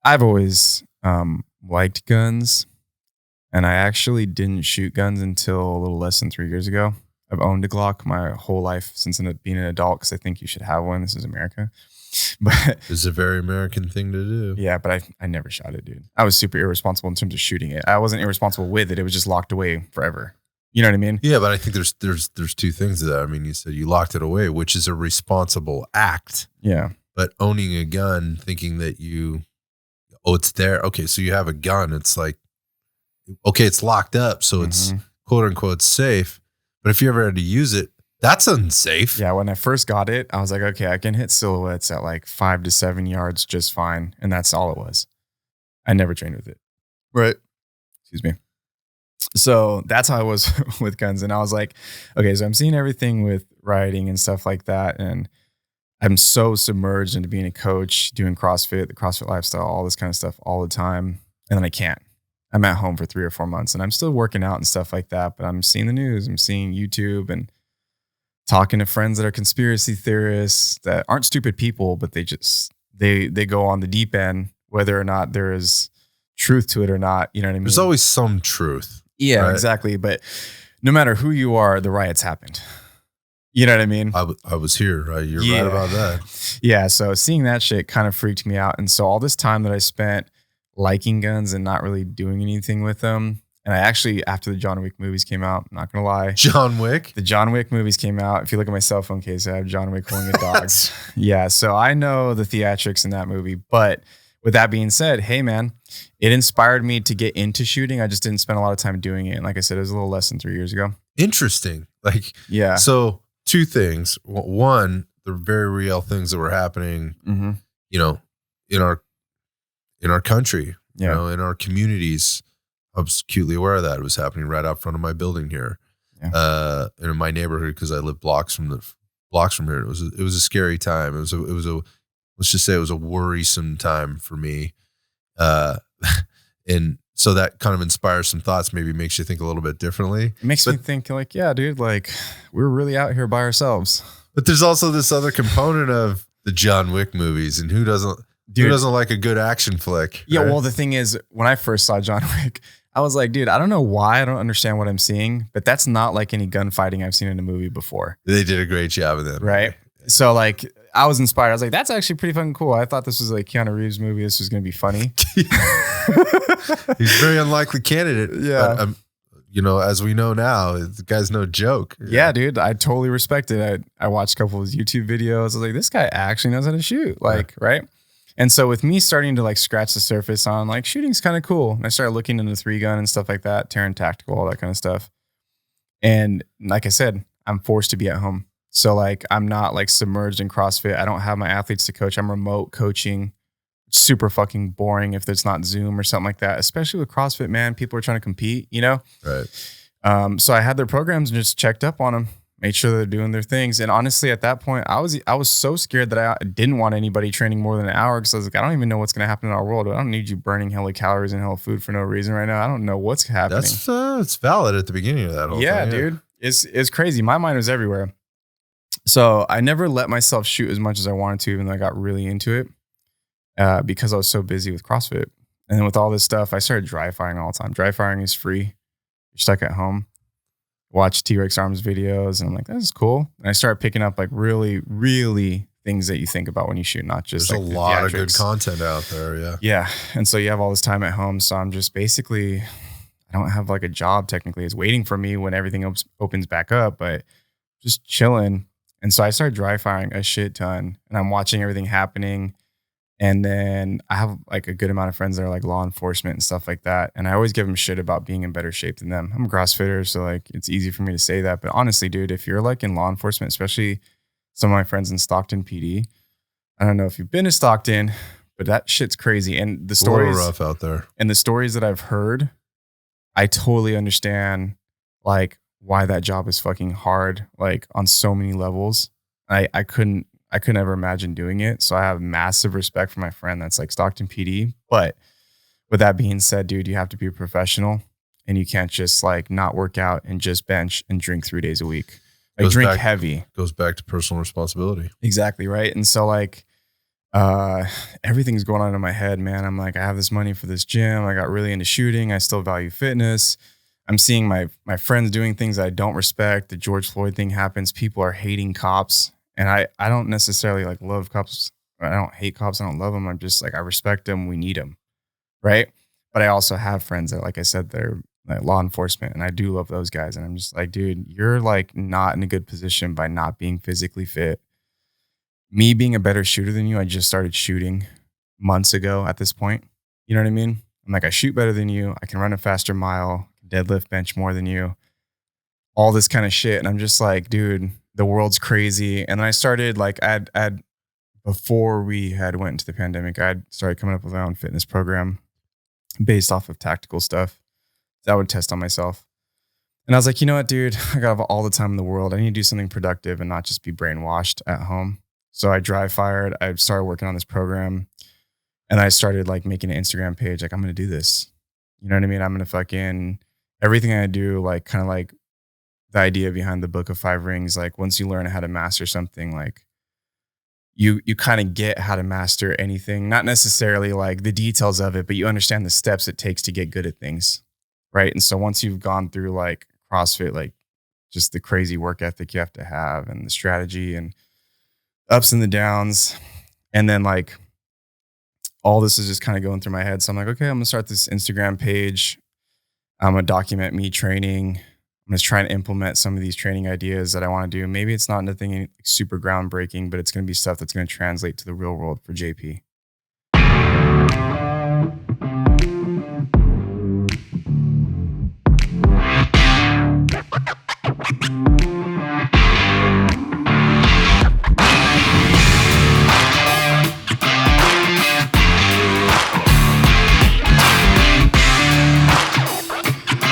I've always liked guns, and I actually didn't shoot guns until a little less than 3 years ago. I've owned a Glock my whole life since being an adult because I think you should have one. This is America. But It's a very American thing to do. yeah, but I never shot it, dude. I was super irresponsible in terms of shooting it. I wasn't irresponsible with it. It was just locked away forever. You know what I mean? Yeah, but I think there's two things to that. I mean, you said you locked it away, which is a responsible act. Yeah. But owning a gun, thinking that it's there. Okay, so you have a gun. It's like, okay, it's locked up, so it's quote unquote safe. But if you ever had to use it, that's unsafe. Yeah, when I first got it, I was like, okay, I can hit silhouettes at like 5 to 7 yards just fine. And that's all it was. I never trained with it. Right. Excuse me. So that's how I was with guns. And I was like, okay, so I'm seeing everything with riding and stuff like that. And I'm so submerged into being a coach, doing CrossFit, the CrossFit lifestyle, all this kind of stuff all the time. And then I can't. I'm at home for 3 or 4 months and I'm still working out and stuff like that. But I'm seeing the news, I'm seeing YouTube and talking to friends that are conspiracy theorists that aren't stupid people, but they go on the deep end, whether or not there is truth to it or not. You know what I mean? There's always some truth. Yeah, right? Exactly. But no matter who you are, the riots happened. You know what I mean? I was here, right? You're right about that. Yeah. So seeing that shit kind of freaked me out. And so all this time that I spent liking guns and not really doing anything with them. And I actually, after the John Wick movies came out, I'm not going to lie. John Wick? The John Wick movies came out. If you look at my cell phone case, I have John Wick holding a dog. Yeah. So I know the theatrics in that movie. But with that being said, hey, man, it inspired me to get into shooting. I just didn't spend a lot of time doing it. And like I said, it was a little less than 3 years ago. Interesting. Like, yeah. So two things. One, the very real things that were happening, you know, in our country, you know, in our communities. I was acutely aware of that. It was happening right out front of my building here, and in my neighborhood because I live blocks from here. It was a scary time. It was a let's just say it was a worrisome time for me, and so that kind of inspires some thoughts. Maybe makes you think a little bit differently. It makes me think like, yeah, dude, like we're really out here by ourselves. But there's also this other component of the John Wick movies, and who doesn't like a good action flick? Yeah. Right? Well, the thing is, when I first saw John Wick, I was like, dude, I don't know why. I don't understand what I'm seeing, but that's not like any gunfighting I've seen in a movie before. They did a great job of that. Right. So like, I was inspired. I was like, that's actually pretty fucking cool. I thought this was like Keanu Reeves movie. This was going to be funny. He's a very unlikely candidate. Yeah. But, you know, as we know now, the guy's no joke. Yeah, dude. I totally respect it. I watched a couple of his YouTube videos. I was like, this guy actually knows how to shoot. Like, right. And so with me starting to like scratch the surface on like shooting's kind of cool. And I started looking into 3-gun and stuff like that, Terran Tactical, all that kind of stuff. And like I said, I'm forced to be at home. So like, I'm not like submerged in CrossFit. I don't have my athletes to coach. I'm remote coaching. Super fucking boring if it's not Zoom or something like that, especially with CrossFit, man. People are trying to compete, you know? Right. So I had their programs and just checked up on them. Made sure they're doing their things. And honestly, at that point, I was so scared that I didn't want anybody training more than an hour because I was like, I don't even know what's going to happen in our world. I don't need you burning hella calories and hella food for no reason right now. I don't know what's happening. It's valid at the beginning of that whole thing. Yeah, dude. It's crazy. My mind was everywhere. So I never let myself shoot as much as I wanted to, even though I got really into it because I was so busy with CrossFit. And then with all this stuff, I started dry firing all the time. Dry firing is free. You're stuck at home. Watch T-Rex Arms videos and I'm like, this is cool. And I started picking up like really, really things that you think about when you shoot, not just there's like a lot of good content out there. Yeah. Yeah. And so you have all this time at home. So I'm just basically, I don't have like a job technically. It's waiting for me when everything opens back up, but just chilling. And so I started dry firing a shit ton and I'm watching everything happening. And then I have like a good amount of friends that are like law enforcement and stuff like that. And I always give them shit about being in better shape than them. I'm a CrossFitter, so like it's easy for me to say that. But honestly, dude, if you're like in law enforcement, especially some of my friends in Stockton PD, I don't know if you've been to Stockton, but that shit's crazy. And the stories rough out there. And the stories that I've heard, I totally understand like why that job is fucking hard, like on so many levels. I couldn't ever imagine doing it. So I have massive respect for my friend that's like Stockton PD. But with that being said, dude, you have to be a professional and you can't just like not work out and just bench and drink 3 days a week. Like drink heavy. Goes back to personal responsibility. Exactly. Right. And so like, uh, everything's going on in my head, man. I'm like, I have this money for this gym. I got really into shooting. I still value fitness. I'm seeing my friends doing things I don't respect. The George Floyd thing happens. People are hating cops, and I don't necessarily like love cops. I don't hate cops. I don't love them. I'm just like, I respect them. We need them, right? But I also have friends that, like I said, they're like law enforcement, and I do love those guys. And I'm just like, dude, you're like not in a good position by not being physically fit. Me being a better shooter than you, I just started shooting months ago at this point. You know what I mean? I'm like, I shoot better than you. I can run a faster mile, deadlift bench more than you, all this kind of shit. And I'm just like, dude, the world's crazy. And then I started like, I'd before we had went into the pandemic, I'd started coming up with my own fitness program based off of tactical stuff that I would test on myself. And I was like, you know what, dude, I got all the time in the world. I need to do something productive and not just be brainwashed at home. So I dry fired. I started working on this program, and I started like making an Instagram page. Like, I'm going to do this. You know what I mean? I'm going to fucking everything I do, like kind of like the idea behind the Book of Five Rings. Like once you learn how to master something, like you kind of get how to master anything, not necessarily like the details of it, but you understand the steps it takes to get good at things. Right. And so once you've gone through like CrossFit, like just the crazy work ethic you have to have and the strategy and ups and the downs. And then like all this is just kind of going through my head. So I'm like, okay, I'm gonna start this Instagram page. I'm gonna document me training. I'm gonna try and implement some of these training ideas that I want to do. Maybe it's not nothing super groundbreaking, but it's gonna be stuff that's gonna translate to the real world for JP.